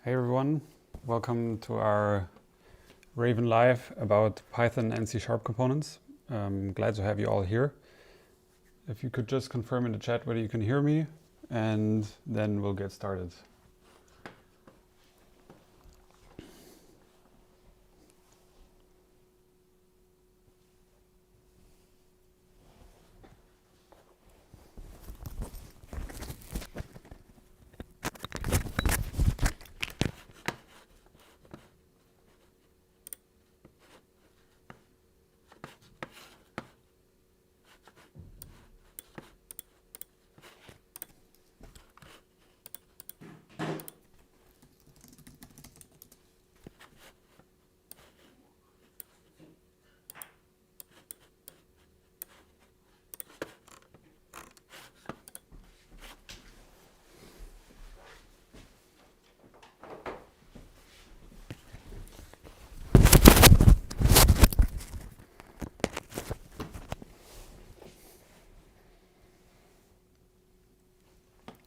Hey everyone, welcome to our Raven Live about Python and C# components. Glad to have you all here. If you could just confirm in the chat whether you can hear me, and then we'll get started.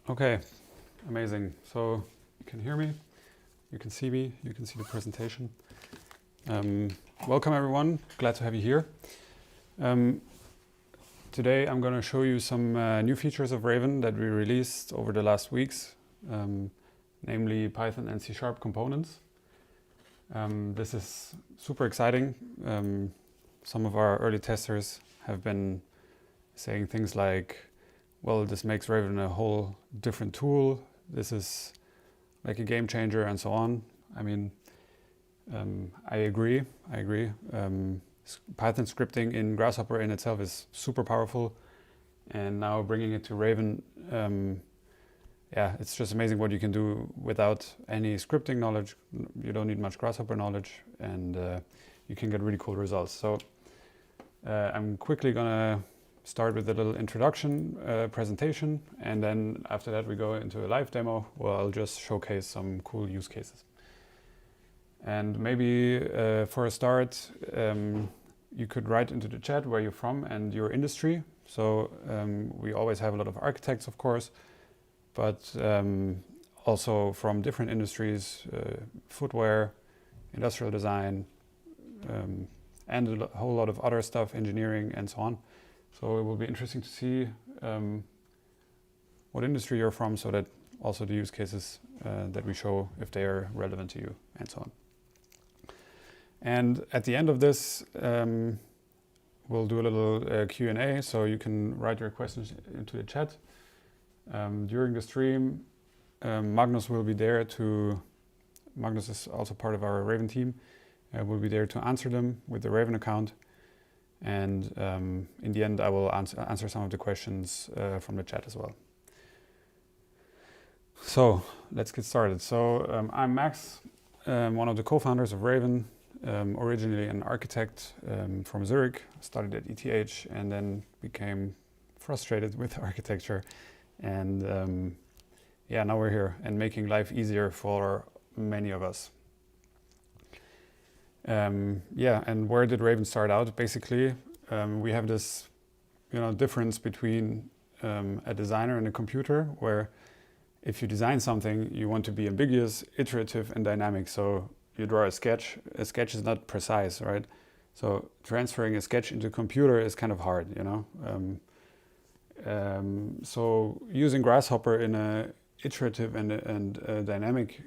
Okay, amazing. So you can hear me, you can see me, you can see the presentation. Welcome everyone, glad to have you here. Today I'm going to show you some new features of Raven that we released over the last weeks, namely Python and C# components. This is super exciting. Some of our early testers have been saying things like, well, this makes Raven a whole different tool. This is like a game changer and so on. I mean, I agree. Python scripting in Grasshopper in itself is super powerful. And now bringing it to Raven, it's just amazing what you can do without any scripting knowledge. You don't need much Grasshopper knowledge, and you can get really cool results. So I'm quickly gonna start with a little introduction presentation, and then after that we go into a live demo where I'll just showcase some cool use cases. And maybe for a start, you could write into the chat where you're from and your industry. So we always have a lot of architects, of course, but also from different industries, footwear, industrial design, and a whole lot of other stuff, engineering and so on. So it will be interesting to see what industry you're from, so that also the use cases that we show, if they are relevant to you and so on. And at the end of this, we'll do a little Q&A, so you can write your questions into the chat. During the stream, Magnus will be there Magnus is also part of our Raven team, will be there to answer them with the Raven account. And in the end, I will answer some of the questions from the chat as well. So let's get started. So I'm Max, one of the co-founders of Raven, originally an architect from Zurich, studied at ETH, and then became frustrated with architecture. And now we're here and making life easier for many of us. And where did Raven start out? Basically, we have this, difference between a designer and a computer, where if you design something, you want to be ambiguous, iterative, and dynamic. So you draw a sketch. A sketch is not precise, right? So transferring a sketch into a computer is kind of hard, So using Grasshopper in a iterative and dynamic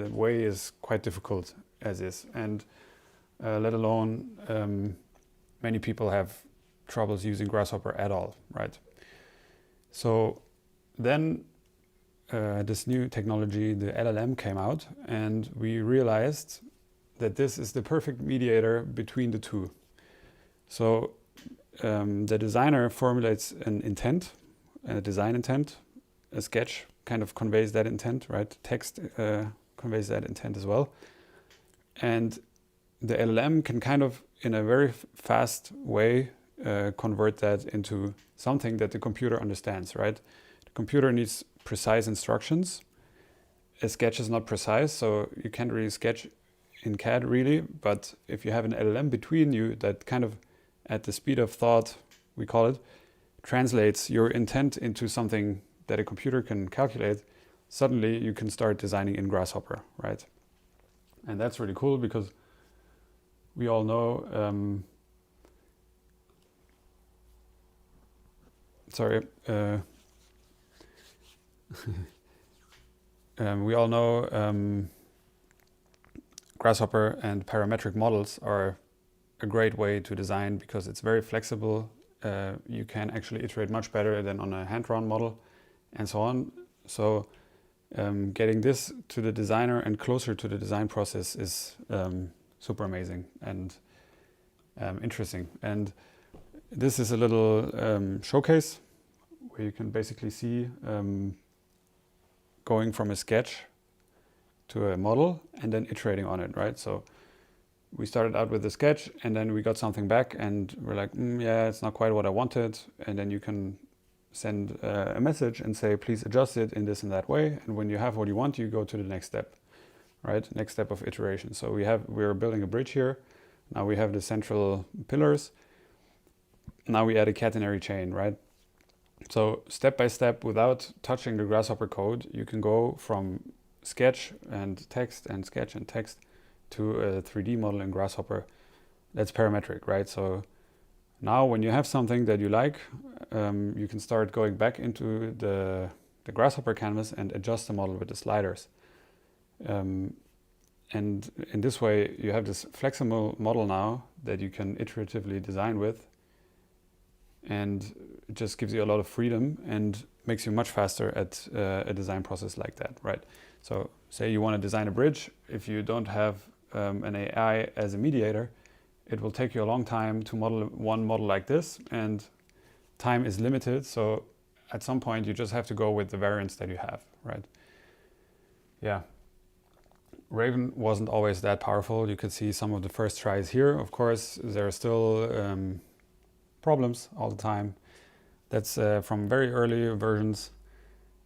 way is quite difficult as is. And let alone many people have troubles using Grasshopper at all, right? So then this new technology, the LLM, came out, and we realized that this is the perfect mediator between the two. So the designer formulates an intent, a design intent. A sketch kind of conveys that intent, right? Text conveys that intent as well. And the LLM can kind of, in a very fast way, convert that into something that the computer understands, right? The computer needs precise instructions. A sketch is not precise, so you can't really sketch in CAD really, but if you have an LLM between you that kind of, at the speed of thought, we call it, translates your intent into something that a computer can calculate, suddenly you can start designing in Grasshopper, right? And that's really cool because we all know, we all know Grasshopper and parametric models are a great way to design because it's very flexible. You can actually iterate much better than on a hand-drawn model and so on. So getting this to the designer and closer to the design process is super amazing and interesting. And this is a little showcase where you can basically see going from a sketch to a model and then iterating on it, right? So we started out with a sketch and then we got something back and we're like, yeah, it's not quite what I wanted. And then you can send a message and say, please adjust it in this and that way. And when you have what you want, you go to the next step, right? Next step of iteration. So we're building a bridge here. Now we have the central pillars. Now we add a catenary chain, right? So step by step, without touching the Grasshopper code, you can go from sketch and text and sketch and text to a 3D model in Grasshopper. That's parametric, right? So now when you have something that you like, you can start going back into the Grasshopper canvas and adjust the model with the sliders. And in this way, you have this flexible model now that you can iteratively design with. And it just gives you a lot of freedom and makes you much faster at a design process like that, right? So say you want to design a bridge. If you don't have an AI as a mediator, it will take you a long time to model one model like this, and time is limited. So at some point, you just have to go with the variants that you have, right? Yeah. Raven wasn't always that powerful. You could see some of the first tries here. Of course, there are still problems all the time. That's from very early versions.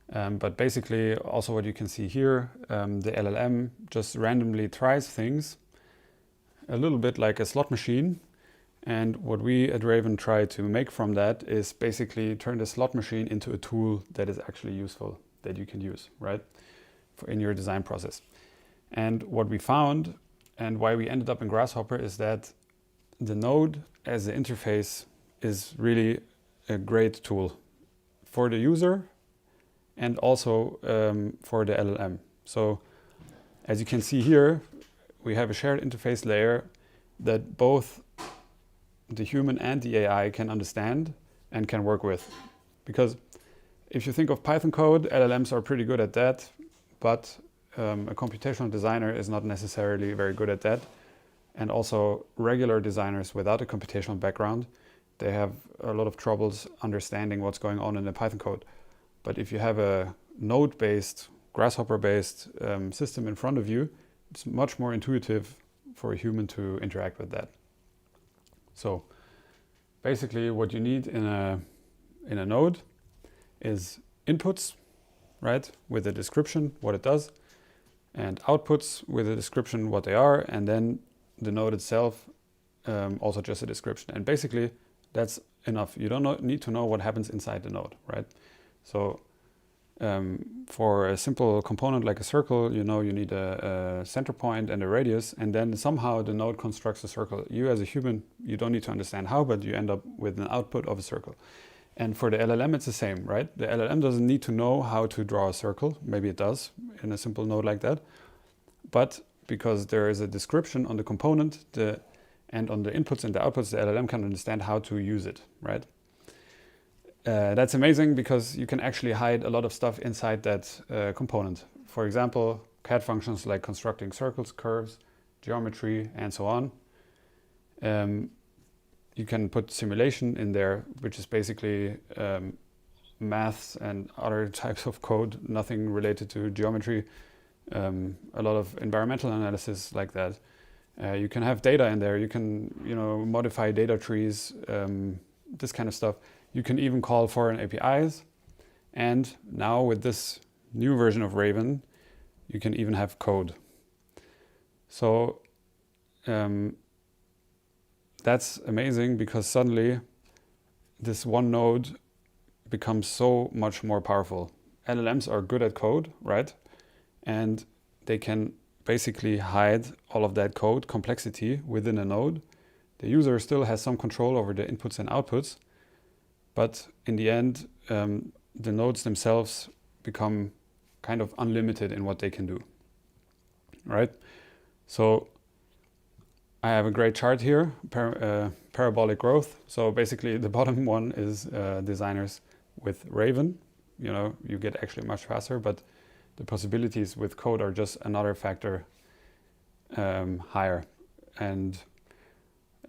But basically, also what you can see here, the LLM just randomly tries things, a little bit like a slot machine. And what we at Raven try to make from that is basically turn the slot machine into a tool that is actually useful, that you can use, right, in your design process. And what we found and why we ended up in Grasshopper is that the node as the interface is really a great tool for the user and also for the LLM. So as you can see here, we have a shared interface layer that both the human and the AI can understand and can work with. Because if you think of Python code, LLMs are pretty good at that, but a computational designer is not necessarily very good at that. And also regular designers without a computational background, they have a lot of troubles understanding what's going on in the Python code. But if you have a node-based, Grasshopper-based system in front of you, it's much more intuitive for a human to interact with that. So basically what you need in a node is inputs, right, with a description, what it does, and outputs with a description, what they are, and then the node itself, also just a description. And basically that's enough. You don't need to know what happens inside the node, right? So for a simple component like a circle, you need a center point and a radius, and then somehow the node constructs a circle. You as a human, you don't need to understand how, but you end up with an output of a circle. And for the LLM, it's the same, right? The LLM doesn't need to know how to draw a circle. Maybe it does in a simple node like that. But because there is a description on the component and on the inputs and the outputs, the LLM can understand how to use it, right? That's amazing because you can actually hide a lot of stuff inside that component. For example, CAD functions like constructing circles, curves, geometry, and so on. You can put simulation in there, which is basically maths and other types of code, nothing related to geometry. A lot of environmental analysis like that. You can have data in there. You can, modify data trees, this kind of stuff. You can even call foreign APIs. And now with this new version of Raven, you can even have code. So that's amazing because suddenly this one node becomes so much more powerful. LLMs are good at code, right? And they can basically hide all of that code complexity within a node. The user still has some control over the inputs and outputs, but in the end, the nodes themselves become kind of unlimited in what they can do, right? So I have a great chart here, parabolic growth. So basically the bottom one is designers with Raven. You know, you get actually much faster, but the possibilities with code are just another factor higher. And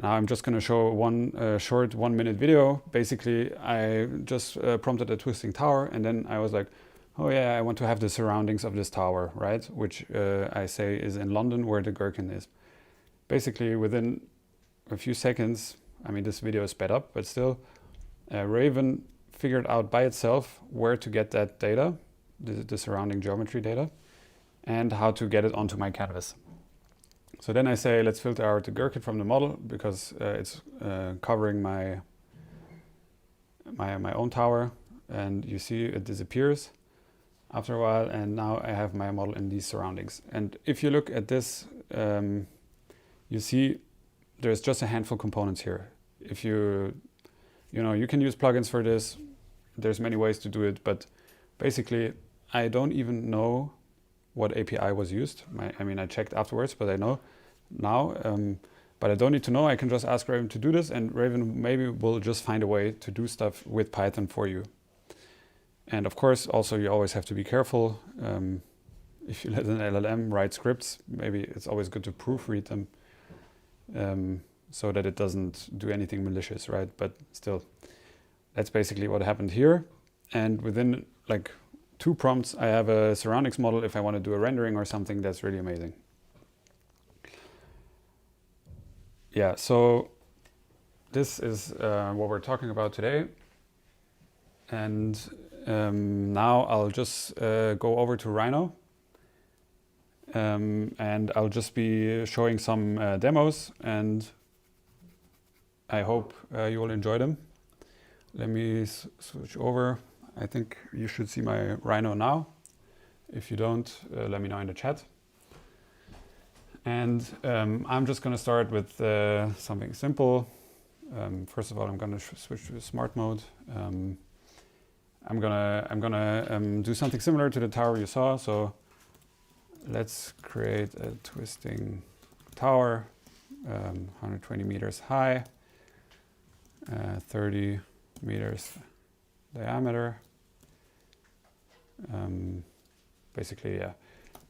now I'm just going to show one short 1 minute video. Basically, I just prompted a twisting tower, and then I was like, oh yeah, I want to have the surroundings of this tower, right? Which I say is in London, where the Gherkin is. Basically, within a few seconds, I mean, this video is sped up, but still, Raven figured out by itself where to get that data, the surrounding geometry data, and how to get it onto my canvas. So then I say, let's filter out the Gherkin from the model, because it's covering my own tower, and you see it disappears after a while, and now I have my model in these surroundings. And if you look at this, you see there's just a handful of components here. If you can use plugins for this. There's many ways to do it, but basically I don't even know what API was used. I mean, I checked afterwards, but I know now, but I don't need to know. I can just ask Raven to do this, and Raven maybe will just find a way to do stuff with Python for you. And of course, also you always have to be careful. If you let an LLM write scripts, maybe it's always good to proofread them so that it doesn't do anything malicious, right? But still, that's basically what happened here. And within like 2 prompts, I have a surroundings model if I want to do a rendering or something. That's really amazing. Yeah, so this is what we're talking about today. And now I'll just go over to Rhino. And I'll just be showing some demos, and I hope you will enjoy them. Let me switch over. I think you should see my Rhino now. If you don't, let me know in the chat. And I'm just going to start with something simple. First of all, I'm going to switch to smart mode. I'm gonna do something similar to the tower you saw. So let's create a twisting tower, 120 meters high, 30 meters diameter. Basically, yeah,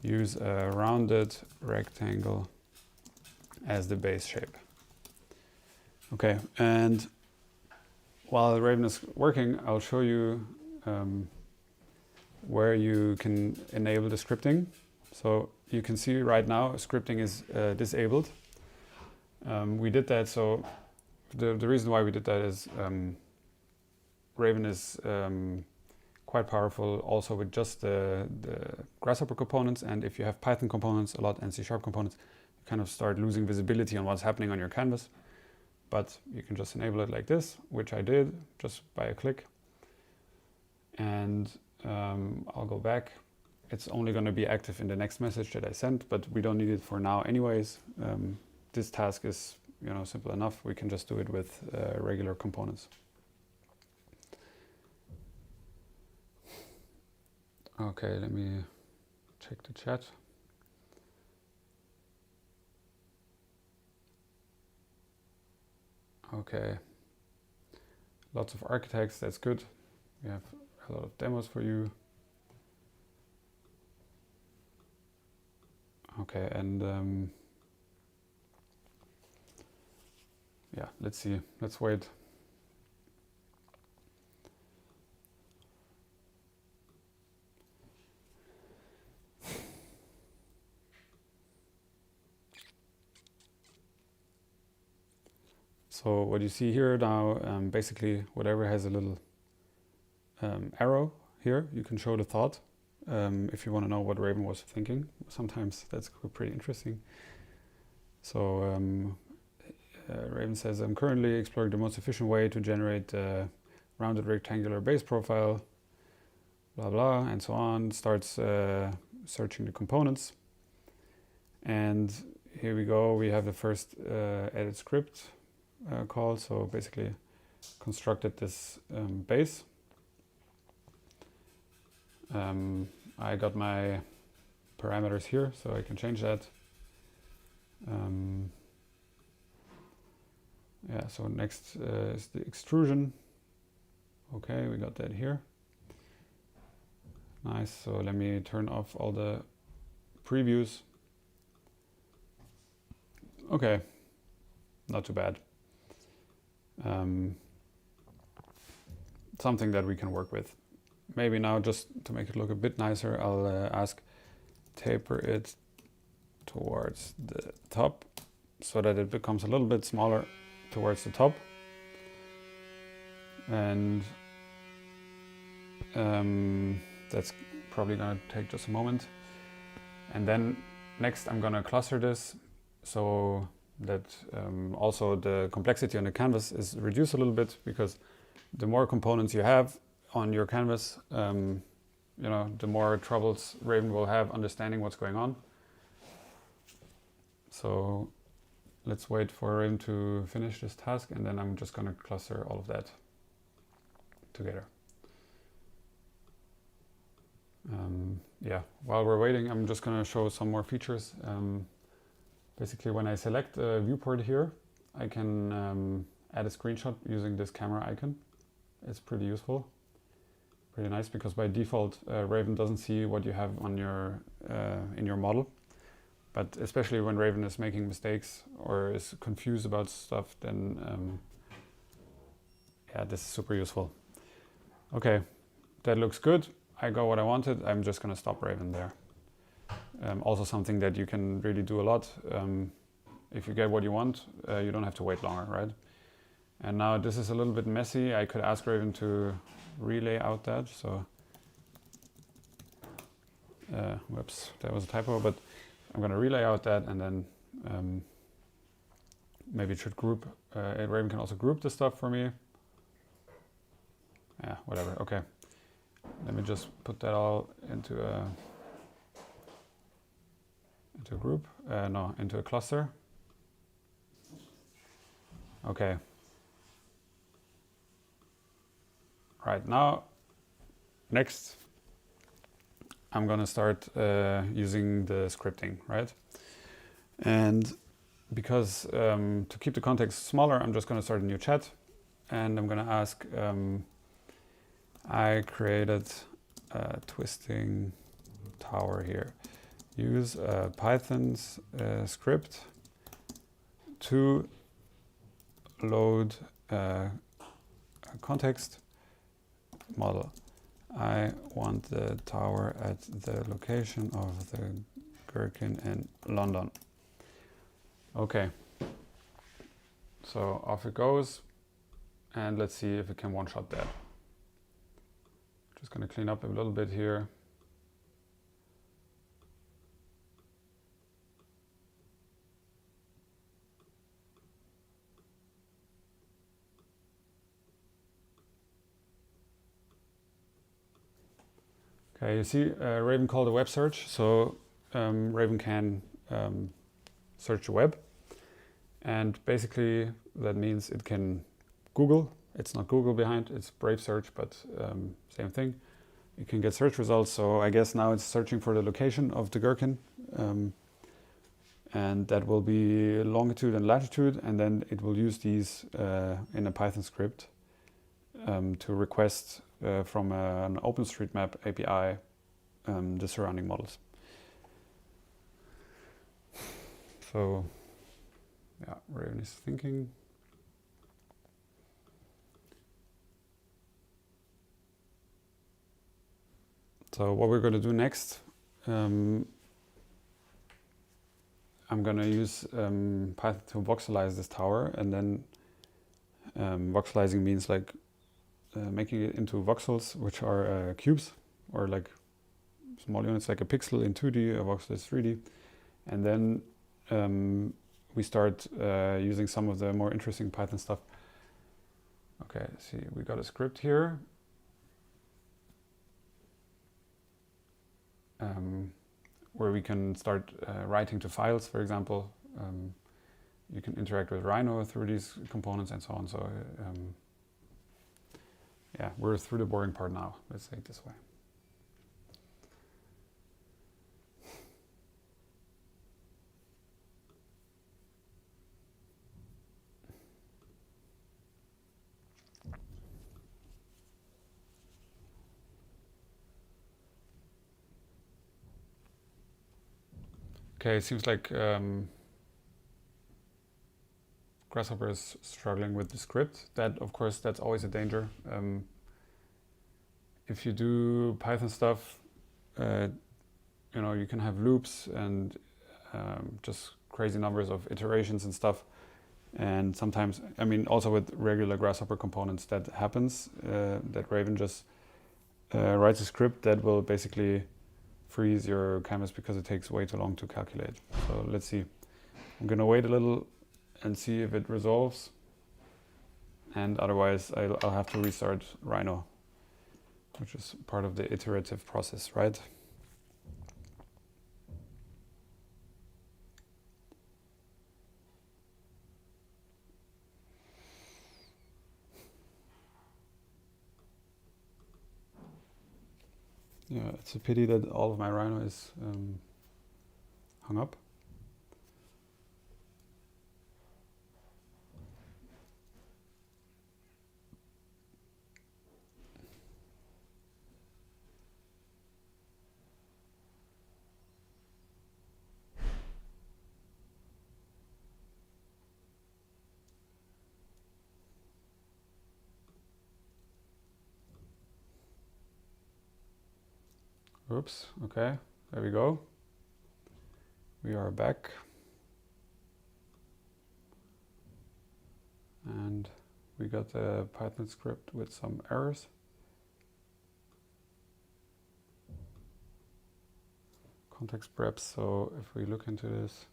use a rounded rectangle as the base shape. Okay, and while Raven is working, I'll show you where you can enable the scripting. So you can see right now scripting is disabled. We did that, so the reason why we did that is Raven is quite powerful also with just the Grasshopper components, and if you have Python components a lot and C# components, you kind of start losing visibility on what's happening on your canvas. But you can just enable it like this, which I did just by a click. And I'll go back. It's only going to be active in the next message that I sent, but we don't need it for now anyways. This task is simple enough. We can just do it with regular components. Okay, let me check the chat. Okay, lots of architects, that's good. We have a lot of demos for you. Okay, and yeah, let's see, let's wait. So what you see here now, basically whatever has a little arrow here, you can show the thought if you want to know what Raven was thinking. Sometimes that's pretty interesting. So Raven says, I'm currently exploring the most efficient way to generate a rounded rectangular base profile. blah blah, and so on. Starts searching the components, and here we go. We have the first edit script call. So basically, constructed this base. I got my parameters here, so I can change that. Yeah, so next is the extrusion. Okay, we got that here. Nice, so let me turn off all the previews. Okay, not too bad. Something that we can work with. Maybe now, just to make it look a bit nicer, I'll ask taper it towards the top so that it becomes a little bit smaller towards the top. And that's probably gonna take just a moment. And then next I'm gonna cluster this so that also the complexity on the canvas is reduced a little bit, because the more components you have on your canvas, you know, the more troubles Raven will have understanding what's going on. So let's wait for Raven to finish this task, and then I'm just going to cluster all of that together. Yeah, while we're waiting, I'm just going to show some more features. Basically, when I select a viewport here, I can add a screenshot using this camera icon. It's pretty useful, pretty nice, because by default Raven doesn't see what you have on your in your model. But especially when Raven is making mistakes or is confused about stuff, then yeah, this is super useful. Okay, that looks good. I got what I wanted. I'm just going to stop Raven there. Also something that you can really do a lot. If you get what you want, you don't have to wait longer, right? And now this is a little bit messy. I could ask Raven to relay out that. So, whoops, that was a typo, but I'm going to relay out that, and then maybe it should group. Raven can also group the stuff for me. Yeah, whatever. Okay. Let me just put that all into a group. No, into a cluster. Okay. Right, now, next, I'm gonna start using the scripting, right? And because to keep the context smaller, I'm just gonna start a new chat, and I'm gonna ask, I created a twisting tower here. Use Python's script to load a context model. I want the tower at the location of the Gherkin in London. Okay, so off it goes, and let's see if it can one-shot that. Just gonna clean up a little bit here. Okay, you see Raven called a web search, so Raven can search the web, and basically that means it can Google. It's not Google behind, it's Brave Search, but same thing. You can get search results, so I guess now it's searching for the location of the Gherkin, and that will be longitude and latitude, and then it will use these in a Python script to request from an OpenStreetMap API the surrounding models. So yeah, Raven is thinking. So what we're going to do next, I'm going to use Python to voxelize this tower, and then voxelizing means like making it into voxels, which are cubes, or like small units, like a pixel in 2D, a voxel is 3D. And then we start using some of the more interesting Python stuff. Okay, see, we got a script here. where we can start writing to files, for example. You can interact with Rhino through these components and so on. So yeah, we're through the boring part now, let's say it this way. Okay, it seems like Grasshopper is struggling with the script. That, of course, that's always a danger. If you do Python stuff, you know, you can have loops and just crazy numbers of iterations and stuff. And sometimes, I mean, also with regular Grasshopper components, that happens. That Raven just writes a script that will basically freeze your canvas because it takes way too long to calculate. So let's see. I'm gonna wait a little and see if it resolves. And otherwise, I'll have to restart Rhino, which is part of the iterative process, right? Yeah, it's a pity that all of my Rhino is hung up. Oops, okay, there we go. We are back. And we got the Python script with some errors. Context preps, so if we look into this,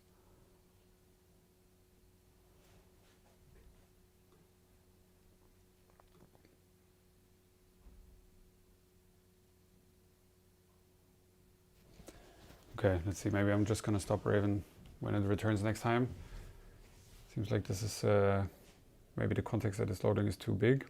okay, let's see, maybe I'm just gonna stop Raven when it returns next time. Seems like this is, maybe the context that is loading is too big.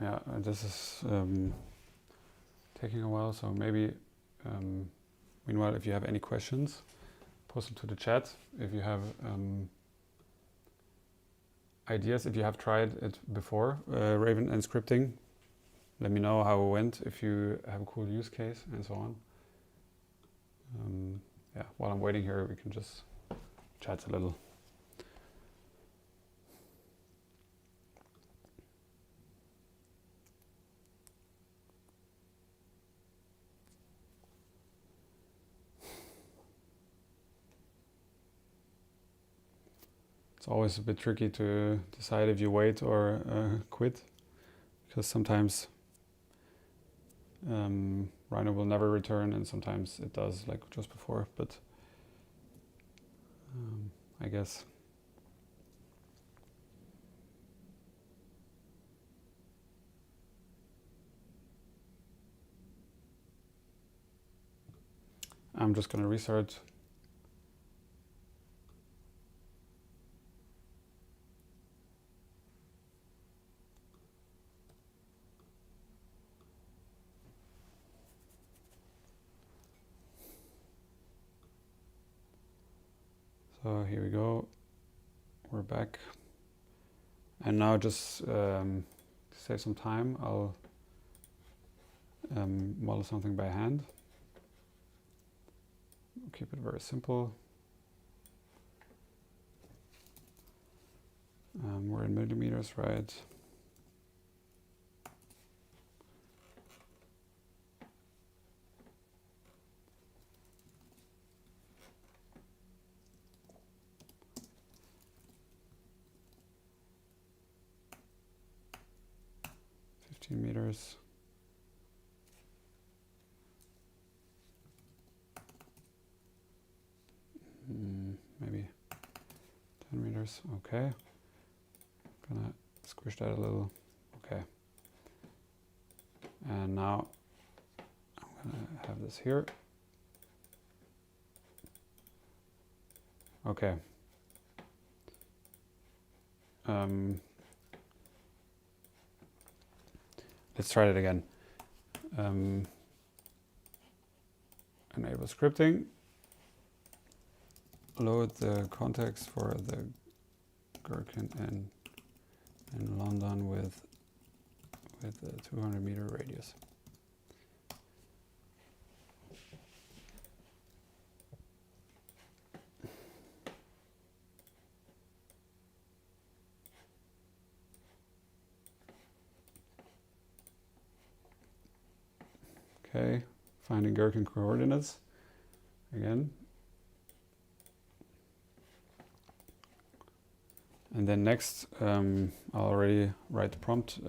Yeah, this is taking a while, so maybe, meanwhile, if you have any questions, post them to the chat. If you have ideas, if you have tried it before, Raven and scripting, let me know how it went, if you have a cool use case and so on. Yeah, while I'm waiting here, we can just chat a little. It's always a bit tricky to decide if you wait or quit, because sometimes Rhino will never return and sometimes it does, like just before, but I guess I'm just gonna restart. So here we go, we're back. And now just to save some time, I'll model something by hand. Keep it very simple. We're in millimeters, right? Meters. Maybe 10 meters. Okay. Gonna squish that a little. Okay. And now I'm gonna have this here. Okay. Let's try that again. Enable scripting. Load the context for the gherkin in London with a 200 meter radius. Okay, finding gherkin coordinates again. And then next, I'll already write the prompt.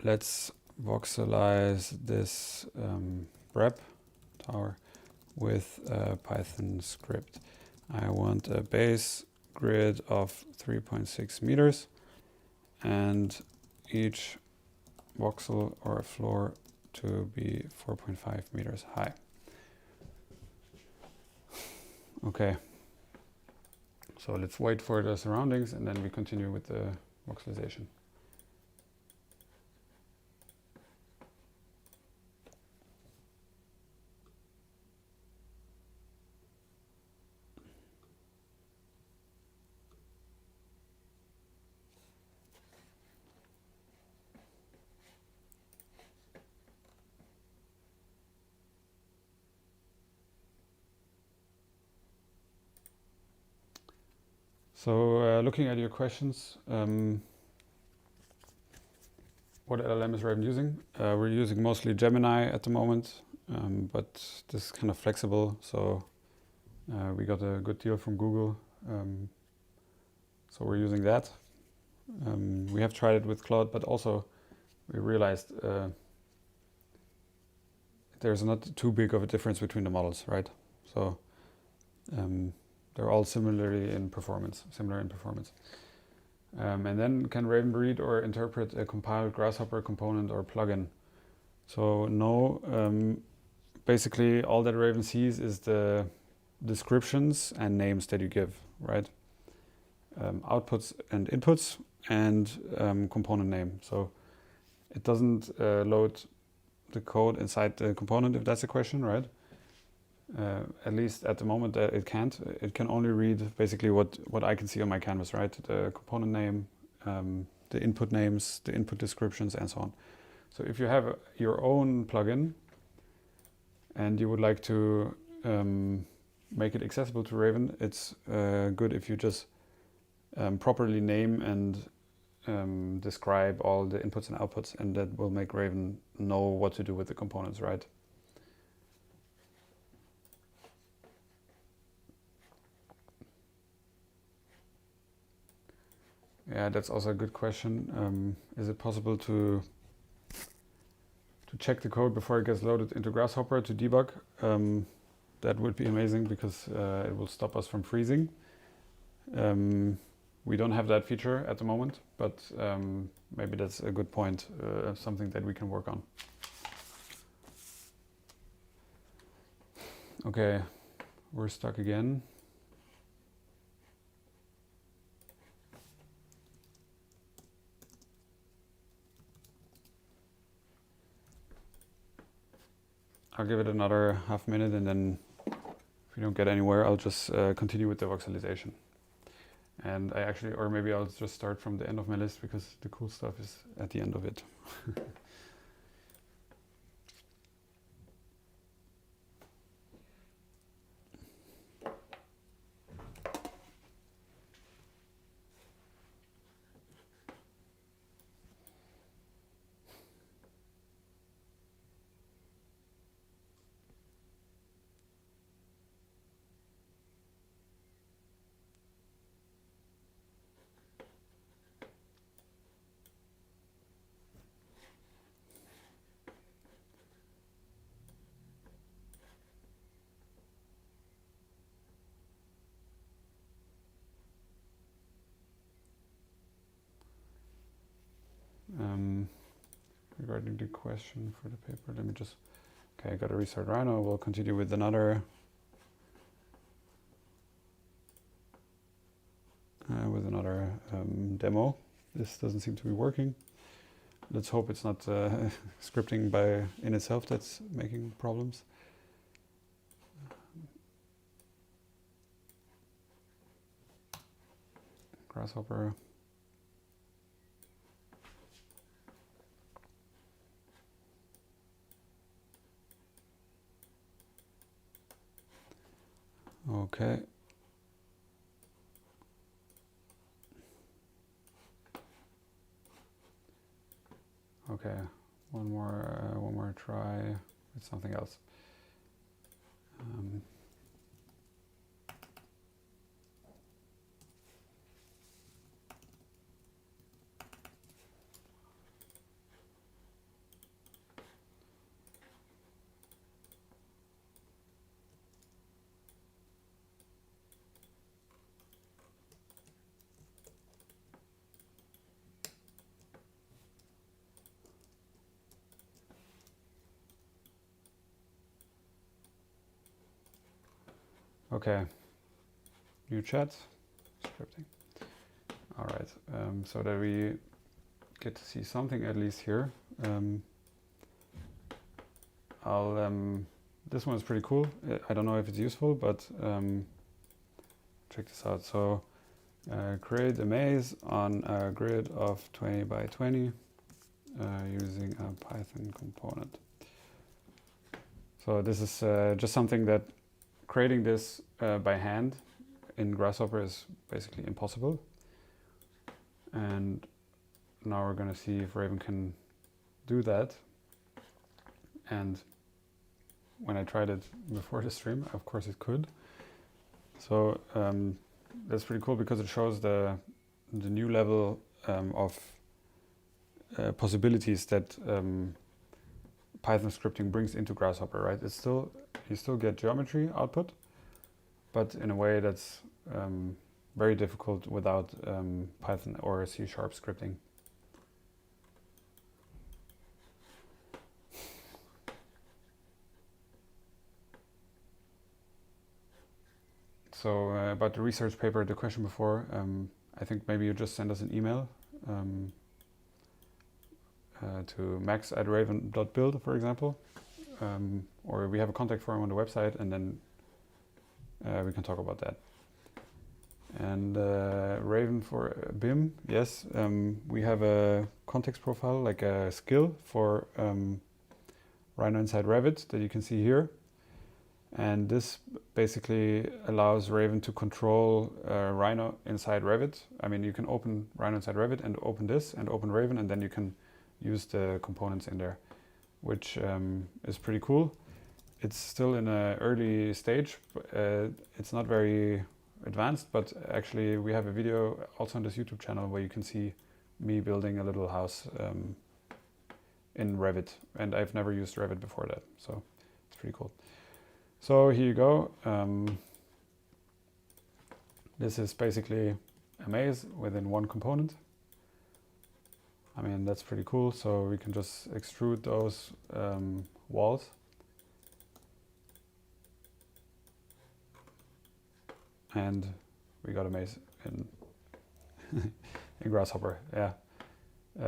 Let's voxelize this BREP tower with a Python script. I want a base grid of 3.6 meters and each voxel or floor to be 4.5 meters high. Okay. So let's wait for the surroundings and then we continue with the voxelization. So looking at your questions, what LLM is Raven using? We're using mostly Gemini at the moment, but this is kind of flexible. So we got a good deal from Google. So we're using that. We have tried it with Claude, but also we realized there's not too big of a difference between the models, right? So they're all similar in performance. And then can Raven read or interpret a compiled Grasshopper component or plugin? So no, basically all that Raven sees is the descriptions and names that you give, right? Outputs and inputs and component name. So it doesn't load the code inside the component, if that's a question, right? At least at the moment it can't. It can only read basically what I can see on my canvas, right? The component name, the input names, the input descriptions, and so on. So if you have your own plugin and you would like to make it accessible to Raven, it's good if you just properly name and describe all the inputs and outputs, and that will make Raven know what to do with the components, right? Yeah, that's also a good question. Is it possible to check the code before it gets loaded into Grasshopper to debug? That would be amazing because it will stop us from freezing. We don't have that feature at the moment, but maybe that's a good point, something that we can work on. Okay, we're stuck again. I'll give it another half minute, and then if we don't get anywhere, I'll just continue with the voxelization. And I actually, or maybe I'll just start from the end of my list because the cool stuff is at the end of it. regarding the question for the paper. Let me just, okay, I got to restart Rhino. We'll continue with another demo. This doesn't seem to be working. Let's hope it's not scripting in itself that's making problems. Grasshopper. Okay. Okay, one more try with something else. Okay, new chat, scripting. All right, so that we get to see something at least here. This one is pretty cool. I don't know if it's useful, but check this out. So create a maze on a grid of 20 by 20 using a Python component. So this is just something that creating this by hand in Grasshopper is basically impossible. And now we're going to see if Raven can do that. And when I tried it before the stream, of course it could. So that's pretty cool because it shows the new level of possibilities that Python scripting brings into Grasshopper, right? It's still, you still get geometry output, but in a way that's very difficult without Python or C# scripting. So about the research paper, the question before, I think maybe you just send us an email to max@raven.build, for example, or we have a contact form on the website, and then we can talk about that. And Raven for BIM, yes, we have a context profile, like a skill for Rhino inside Revit that you can see here. And this basically allows Raven to control Rhino inside Revit. I mean, you can open Rhino inside Revit and open this and open Raven, and then you can use the components in there, which is pretty cool. It's still in an early stage. It's not very advanced, but actually we have a video also on this YouTube channel where you can see me building a little house in Revit. And I've never used Revit before that, so it's pretty cool. So here you go. This is basically a maze within one component. I mean, that's pretty cool. So we can just extrude those walls. And we got a maze in, in Grasshopper, yeah. We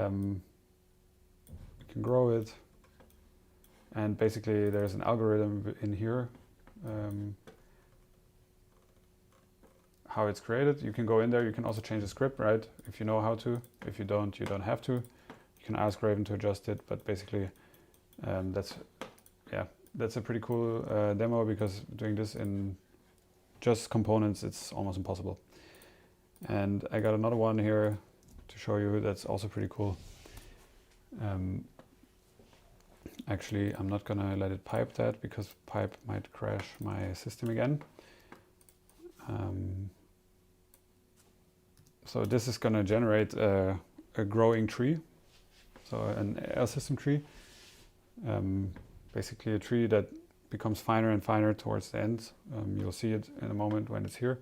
can grow it. And basically there's an algorithm in here, how it's created. You can go in there, you can also change the script, right? If you know how to. If you don't, you don't have to. You can ask Raven to adjust it, but basically that's a pretty cool demo, because doing this in just components, it's almost impossible. And I got another one here to show you that's also pretty cool. Actually, I'm not gonna let it pipe that, because pipe might crash my system again. So this is gonna generate a growing tree, so an L system tree. Basically a tree that becomes finer and finer towards the end. You'll see it in a moment when it's here.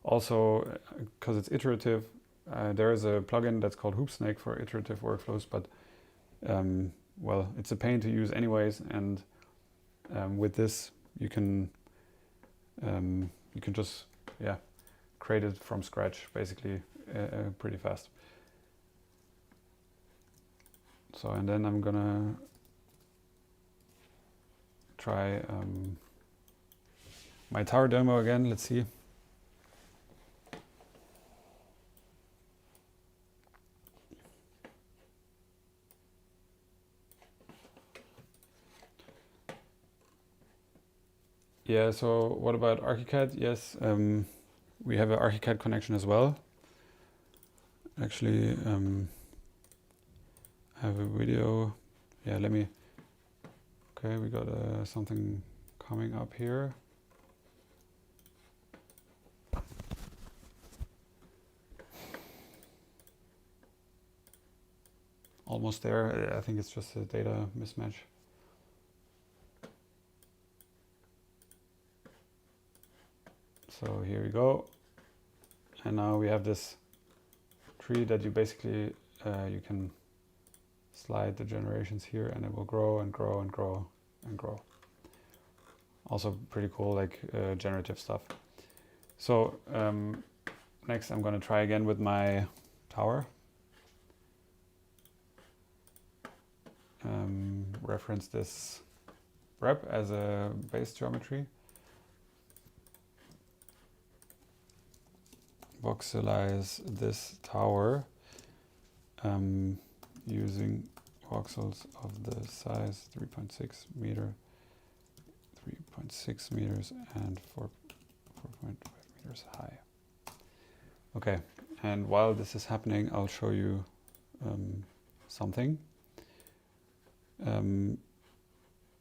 Also, because it's iterative, there is a plugin that's called HoopSnake for iterative workflows, but well, it's a pain to use anyways, and with this you can just create it from scratch basically pretty fast. So, and then I'm gonna try my tower demo again. Let's see. Yeah, so what about ArchiCAD? Yes, we have an ArchiCAD connection as well. Actually, I have a video. Yeah, let me. Okay, we got something coming up here. Almost there. I think it's just a data mismatch. So here we go. And now we have this tree that you basically, you can slide the generations here and it will grow and grow and grow and grow. Also pretty cool, like generative stuff. So next I'm gonna try again with my tower. Reference this rep as a base geometry. Voxelize this tower using voxels of the size 3.6 meter, 3.6 meters and 4.5 meters high. Okay, and while this is happening, I'll show you something.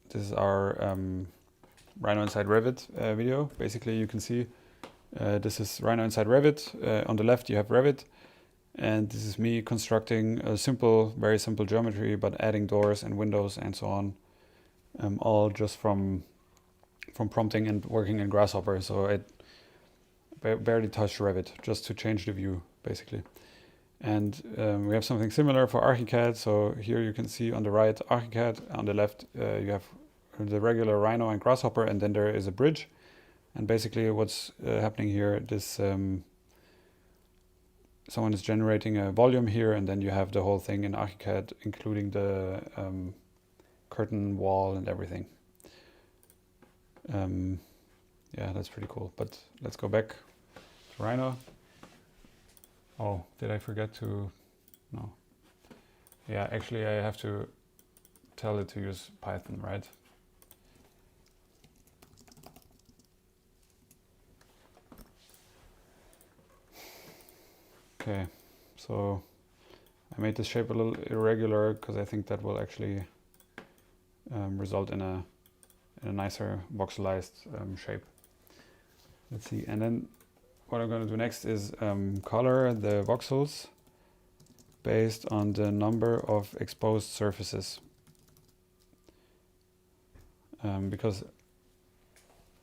This is our Rhino Inside Revit video. Basically, you can see this is Rhino Inside Revit. On the left, you have Revit. And this is me constructing a simple, very simple geometry, but adding doors and windows and so on. All just from prompting and working in Grasshopper. So it barely touched Revit, just to change the view, basically. And we have something similar for ArchiCAD. So here you can see on the right ArchiCAD, on the left you have the regular Rhino and Grasshopper, and then there is a bridge. And basically what's happening here, this someone is generating a volume here, and then you have the whole thing in ArchiCAD, including the curtain wall and everything. Yeah, that's pretty cool. But let's go back to Rhino. Oh, did I forget to? No. Yeah, actually I have to tell it to use Python, right? Okay, so I made this shape a little irregular because I think that will actually result in a nicer voxelized shape. Let's see, and then what I'm going to do next is color the voxels based on the number of exposed surfaces. Because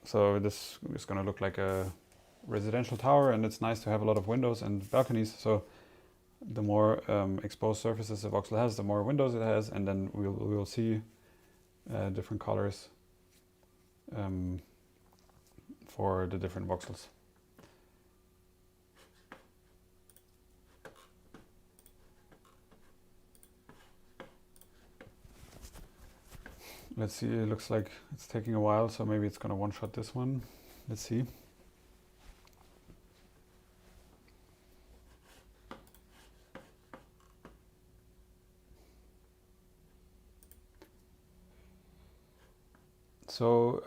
so this is going to look like a residential tower, and it's nice to have a lot of windows and balconies. So the more exposed surfaces the voxel has, the more windows it has, and then we'll see different colors for the different voxels. Let's see, it looks like it's taking a while, so maybe it's gonna one-shot this one. Let's see. So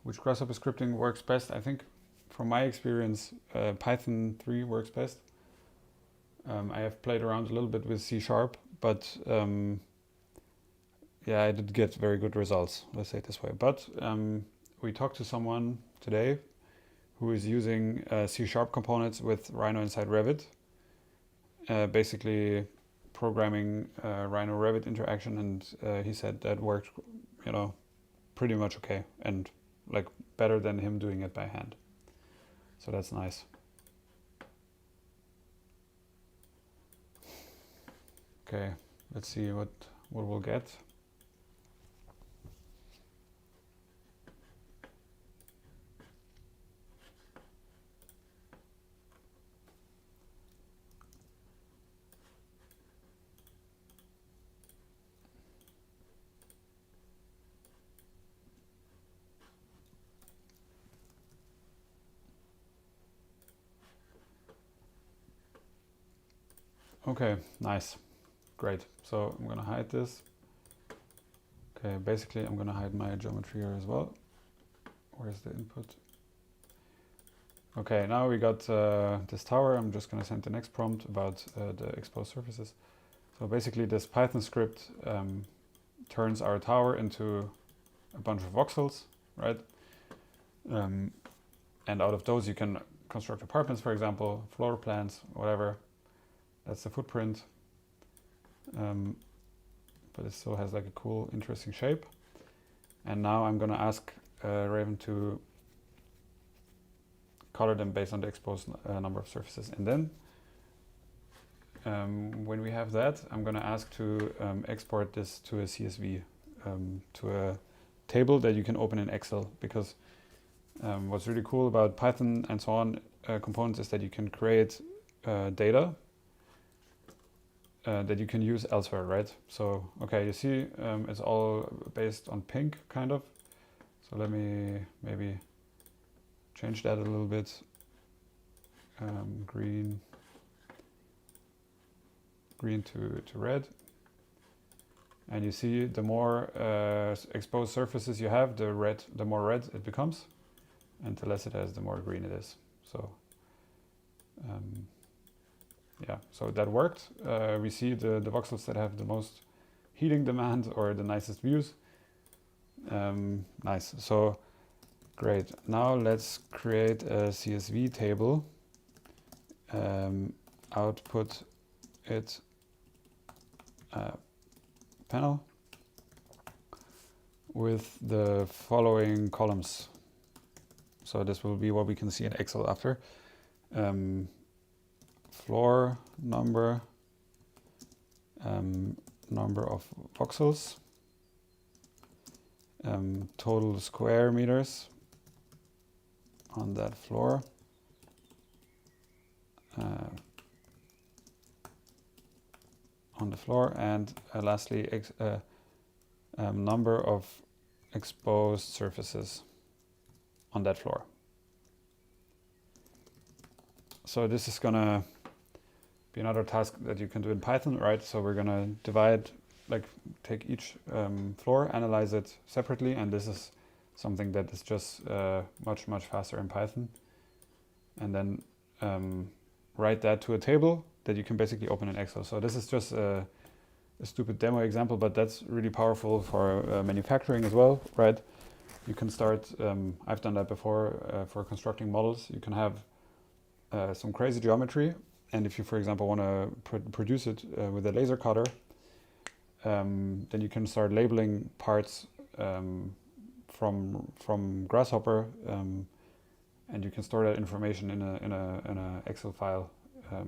which Grasshopper scripting works best? I think from my experience, Python 3 works best. I have played around a little bit with C#, but yeah, I did get very good results, let's say it this way. But we talked to someone today who is using C# components with Rhino Inside Revit, basically programming Rhino Revit interaction, and he said that worked, you know, pretty much okay, and like better than him doing it by hand. So that's nice. Okay, let's see what what we'll get. Okay, nice, great. So I'm gonna hide this. Okay, basically I'm gonna hide my geometry here as well. Where's the input? Okay, now we got this tower. I'm just gonna send the next prompt about the exposed surfaces. So basically this Python script turns our tower into a bunch of voxels, right? And out of those you can construct apartments, for example, floor plans, whatever. That's the footprint. But it still has like a cool, interesting shape. And now I'm gonna ask Raven to color them based on the exposed number of surfaces. And then when we have that, I'm gonna ask to export this to a CSV, to a table that you can open in Excel, because what's really cool about Python and so on components is that you can create data that you can use elsewhere, right? So, okay, you see it's all based on pink, kind of. So let me maybe change that a little bit. Green to red. And you see the more exposed surfaces you have, the more red it becomes. And the less it has, the more green it is. So yeah, so that worked. We see the voxels that have the most heating demand or the nicest views. Nice, so great. Now let's create a CSV table. Output it panel with the following columns. So this will be what we can see in Excel after. Floor number, number of voxels, total square meters on that floor, on the floor, and lastly number of exposed surfaces on that floor. So this is gonna be another task that you can do in Python, right? So we're gonna divide, like take each floor, analyze it separately, and this is something that is just much faster in Python. And then write that to a table that you can basically open in Excel. So this is just a stupid demo example, but that's really powerful for manufacturing as well, right? You can start, I've done that before for constructing models. You can have some crazy geometry, and if you, for example, want to produce it with a laser cutter, then you can start labeling parts from Grasshopper, and you can store that information in a Excel file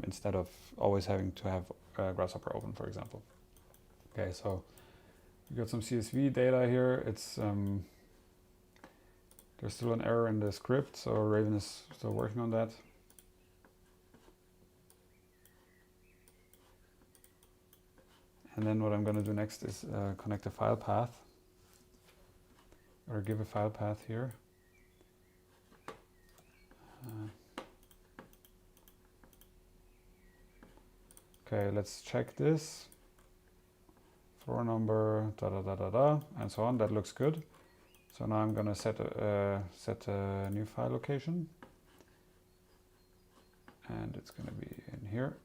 instead of always having to have Grasshopper open, for example. Okay, so we got some CSV data here. It's there's still an error in the script, so Raven is still working on that. And then what I'm going to do next is connect a file path, or give a file path here. Okay, let's check this. Floor number, and so on. That looks good. So now I'm going to set a new file location, and it's going to be in here.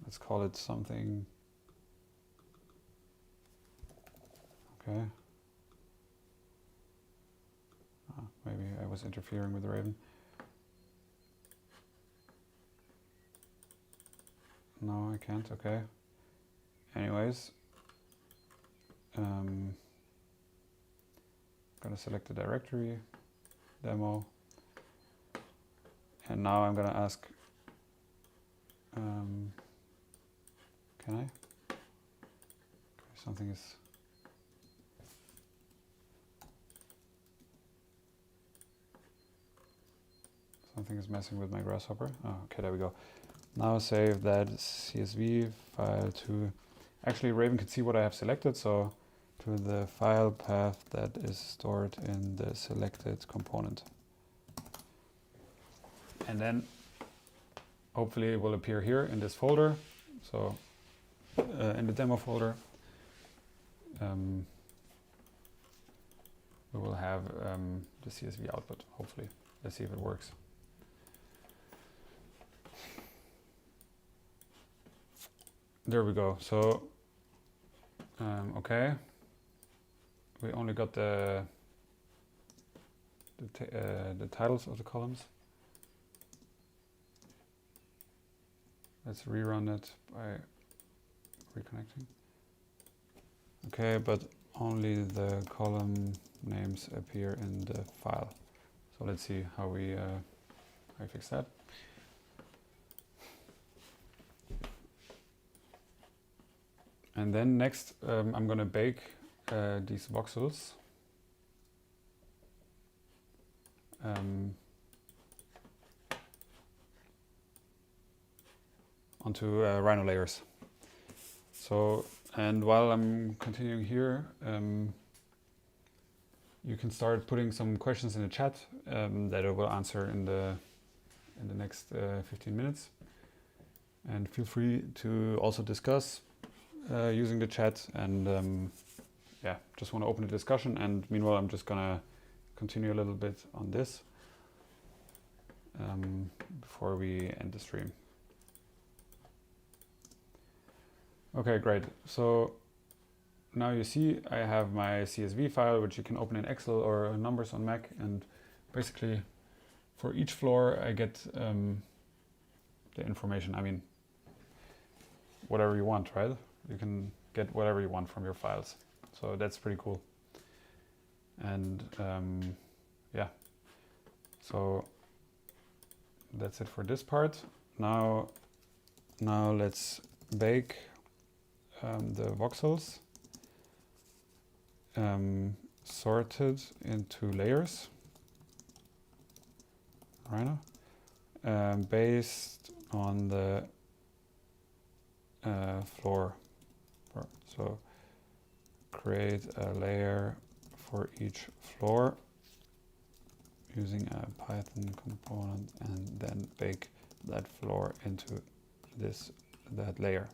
Let's call it something. Okay. Maybe I was interfering with the Raven. No, I can't. Okay. Anyways, I'm gonna select the directory, demo, and now I'm gonna ask, can I? something is messing with my Grasshopper. Oh, okay, there we go. Now save that CSV file to, actually Raven can see what I have selected, so to the file path that is stored in the selected component. And then hopefully it will appear here in this folder. So in the demo folder, we will have the CSV output, hopefully. Let's see if it works. There we go. So, okay. We only got the titles of the columns. Let's rerun it by reconnecting. Okay, but only the column names appear in the file. So let's see how we fix that. And then next, I'm going to bake these voxels onto Rhino layers. So, and while I'm continuing here, you can start putting some questions in the chat that I will answer in the next 15 minutes. And feel free to also discuss using the chat, and yeah, just want to open a discussion. And meanwhile, I'm just gonna continue a little bit on this before we end the stream. Okay, great. So now you see I have my CSV file, which you can open in Excel or Numbers on Mac, and basically for each floor I get the information. I mean, whatever you want, right? You can get whatever you want from your files. So that's pretty cool. And yeah, so that's it for this part. Now let's bake the voxels sorted into layers, Rhino, based on the floor. So create a layer for each floor using a Python component, and then bake that floor into that layer.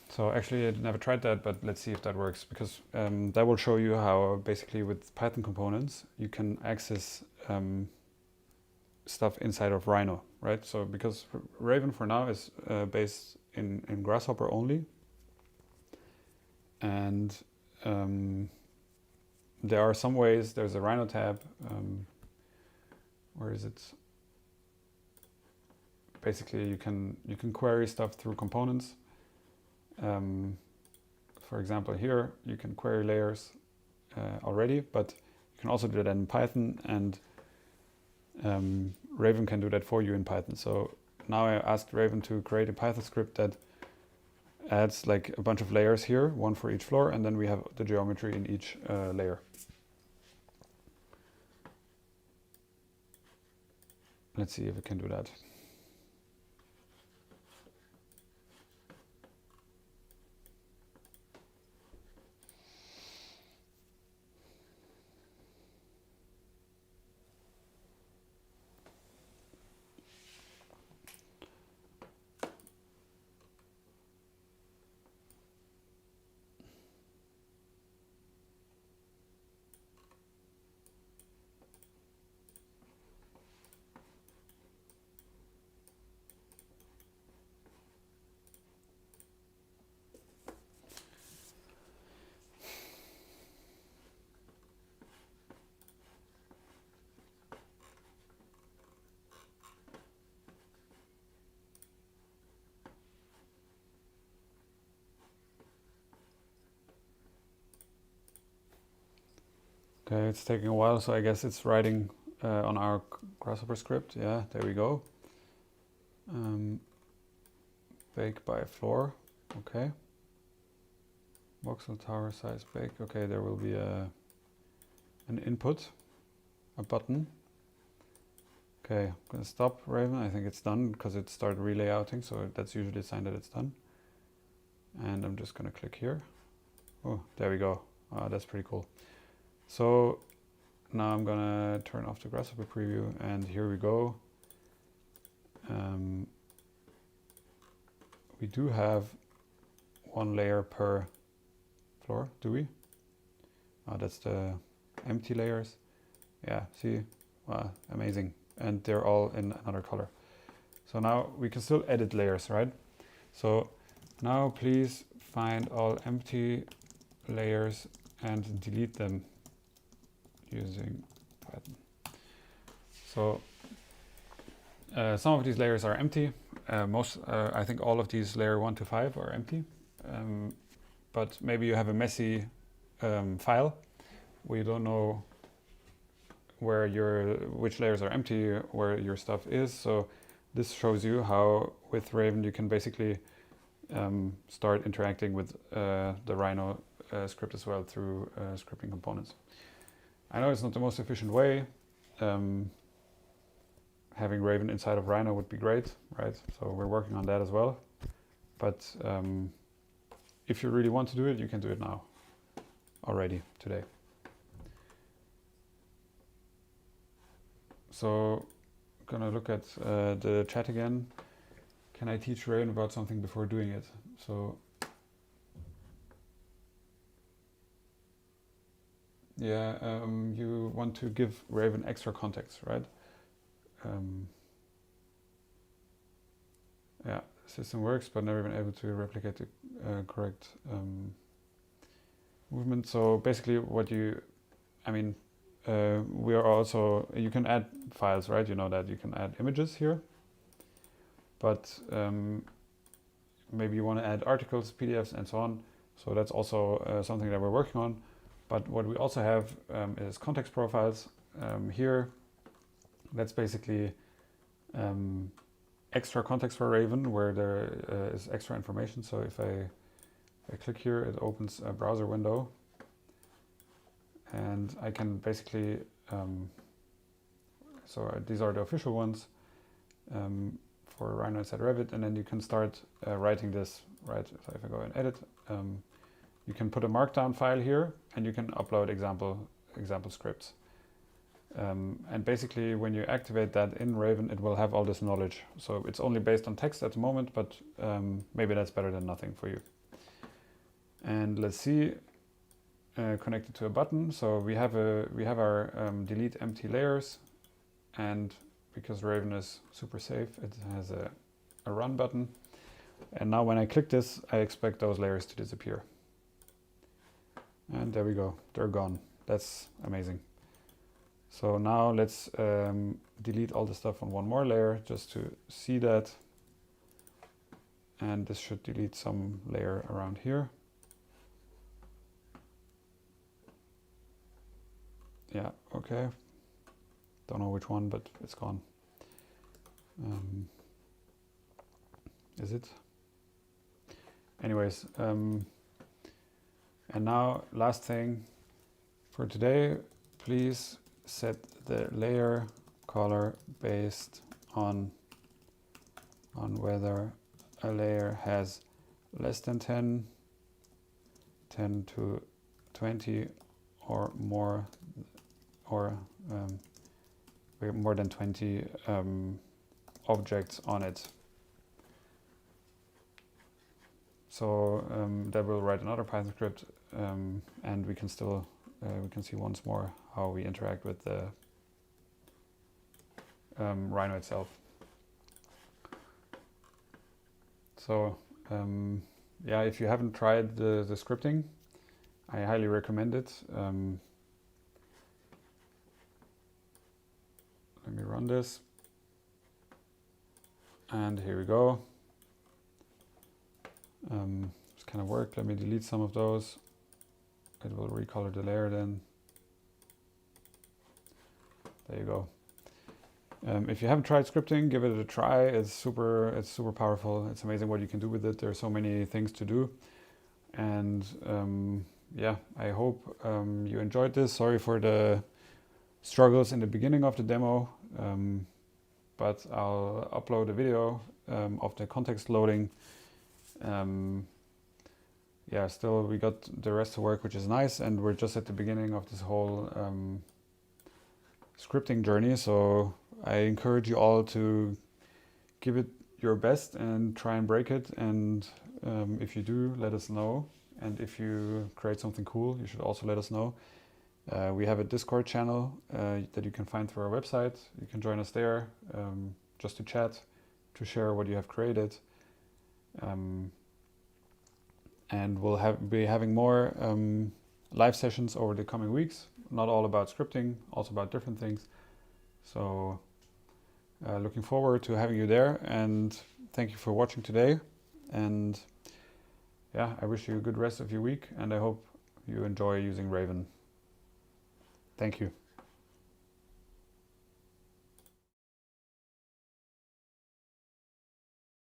So actually I never tried that, but let's see if that works, because that will show you how basically with Python components you can access stuff inside of Rhino, right? So because Raven for now is based in Grasshopper only, and there are some ways. There's a Rhino tab. Where is it? Basically, you can query stuff through components. For example, here you can query layers already, but you can also do that in Python, and Raven can do that for you in Python. So now I asked Raven to create a Python script that adds like a bunch of layers here, one for each floor, and then we have the geometry in each layer. Let's see if it can do that. Okay, it's taking a while, so I guess it's writing on our Grasshopper script. Yeah, there we go. Bake by floor. Okay. Voxel tower size big. Okay, there will be an input, a button. Okay, I'm gonna stop Raven. I think it's done because it started relayouting, so that's usually a sign that it's done. And I'm just gonna click here. Oh, there we go. That's pretty cool. So now I'm gonna turn off the Grasshopper preview, and here we go. We do have one layer per floor, do we? Oh, that's the empty layers. Yeah, see? Wow, amazing. And they're all in another color. So now we can still edit layers, right? So now please find all empty layers and delete them using Python. So some of these layers are empty. I think all of these layer 1 to 5 are empty. But maybe you have a messy file where you don't know which layers are empty, where your stuff is. So this shows you how with Raven you can basically start interacting with the Rhino script as well through scripting components. I know it's not the most efficient way. Having Raven inside of Rhino would be great, right? So we're working on that as well. But if you really want to do it, you can do it now, already, today. So, gonna look at the chat again. Can I teach Raven about something before doing it? So, yeah, you want to give Raven extra context, right? Yeah, system works, but never been able to replicate the correct movement. So basically we are also, you can add files, right? You know that you can add images here, but maybe you want to add articles, PDFs, and so on. So that's also something that we're working on. But what we also have is context profiles here. That's basically extra context for Raven, where there is extra information. So if I click here, it opens a browser window, and I can basically, these are the official ones for Rhino inside Revit, and then you can start writing this, right? So if I go and edit, you can put a markdown file here, and you can upload example scripts. And basically, when you activate that in Raven, it will have all this knowledge. So it's only based on text at the moment, but maybe that's better than nothing for you. And let's see, connected to a button. So we have our delete empty layers, and because Raven is super safe, it has a run button. And now when I click this, I expect those layers to disappear. And there we go, they're gone. That's amazing. So now let's delete all the stuff on one more layer just to see that. And this should delete some layer around here. Yeah, okay. Don't know which one, but it's gone. Is it? Anyways, and now last thing for today, please set the layer color based on whether a layer has less than 10, 10 to 20, or more, or more than 20 objects on it. So that will write another Python script, and we can still we can see once more how we interact with the Rhino itself. So yeah, if you haven't tried the scripting, I highly recommend it. Let me run this. And here we go. It's kind of work. Let me delete some of those. It will recolor the layer then. There you go. If you haven't tried scripting, give it a try. It's super powerful. It's amazing what you can do with it. There are so many things to do. And yeah, I hope you enjoyed this. Sorry for the struggles in the beginning of the demo, but I'll upload a video of the context loading. Yeah, still we got the rest to work, which is nice, and we're just at the beginning of this whole scripting journey. So I encourage you all to give it your best and try and break it. And if you do, let us know. And if you create something cool, you should also let us know. We have a Discord channel that you can find through our website. You can join us there just to chat, to share what you have created. And we'll be having more live sessions over the coming weeks. Not all about scripting, also about different things. So looking forward to having you there, and thank you for watching today. And yeah, I wish you a good rest of your week, and I hope you enjoy using Raven. Thank you.